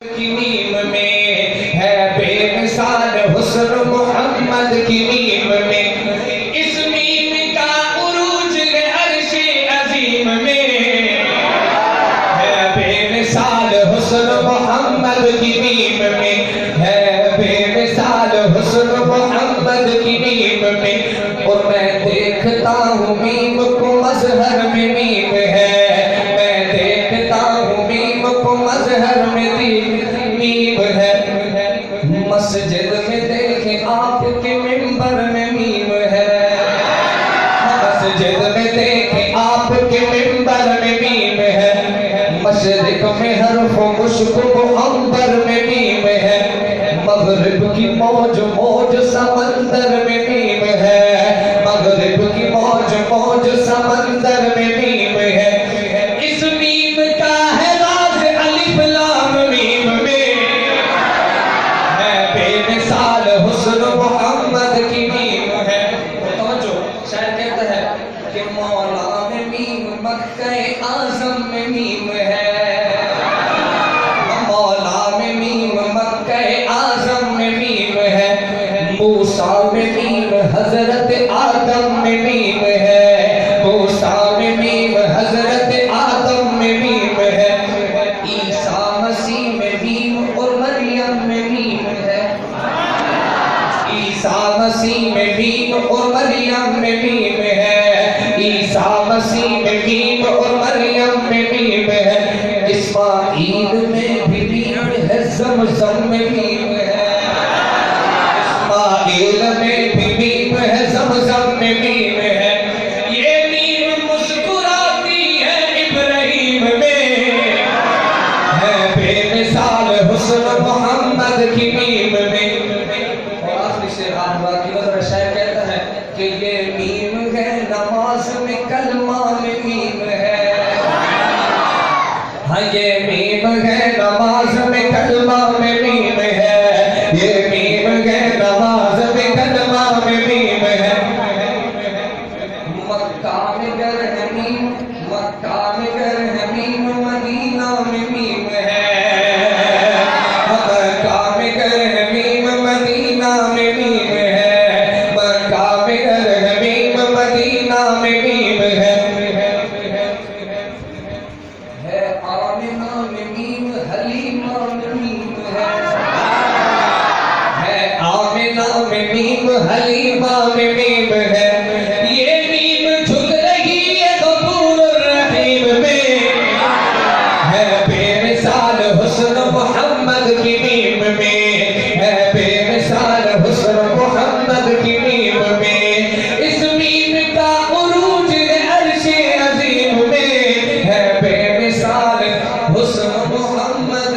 की मीम में है बेमिसाल हुस्न मोहम्मद की मीम में, इस मीम का उरूज है अर्शे अजीम में, है बेमिसाल हुस्न मोहम्मद की मीम में, है बेमिसाल हुस्न मोहम्मद की मीम में। और मैं देखता हूँ मीम को मजहर में मीम है, मैं देखता हूँ मीम को मजहर में मीम है। मस्जिद में देखे आपके मिंबर में मीम है, मस्जिद में देखे आपके मिंबर में मीम है। मशरिक में हर्फ मुश्क अंबर में मीम है, मगरिब की मौज मौज समंदर में मीम है, मगरिब की मौज मौज समंदर में मीम है। इस मीम का है राज अलिफ लाम मीम में, है बेमिसाल हुस्न मोहम्मद की मीम है। समझो शायर कहता है कि मौला में मीम मक्का आजम में मीम है, मौला में मीम मक्का आजम में मीम है। मूसा में मीम हजरत आदम में मीम है, मूसा में मीम हजरत आदम में मीम है। ईसा मसीह में मीम और मरियम में मीम है, ईसा मसीह में मीम और मरियम में मीम है, ईसा मसीह में मीम और मरियम में मीम है। इस्माईल में भी मीम है, ज़मज़म में मीम है, इस्माईल में भी मीम है, ज़मज़म में मीम है। ये मीम मुस्कुराती है इब्राहीम में, है बेमिसाल हुस्न मोहम्मद की मीम में। और आखिरी शेर हुआ कि नजर शायर कहता है कि ये मीम है नमाज में कलमा में मीम है, हाँ ये मीम है नमाज में कलमा में मीम है, ये मीम है नमाज में कलमा में मीम है। मक्का में गर है मीम, मक्का में गर है मीम, मदीना में मीम है, मक्का में गर है मीम, मदीना में मीम है, मक्का में गर है मीम, मदीना में मीम है। आमिना में मीम, हलीमा में मीम है आमिना में मीम, हलीमा में मीम है। ये मीम झुक रही है गफूर रहीम में, है बेमिसाल हुस्न मोहम्मद की मीम में, है बेमिसाल हुस्न मोहम्मद की मीम में। इस मीम का उरूज है अर्शे अजीम में, है बेमिसाल हुस्न मोहम्मद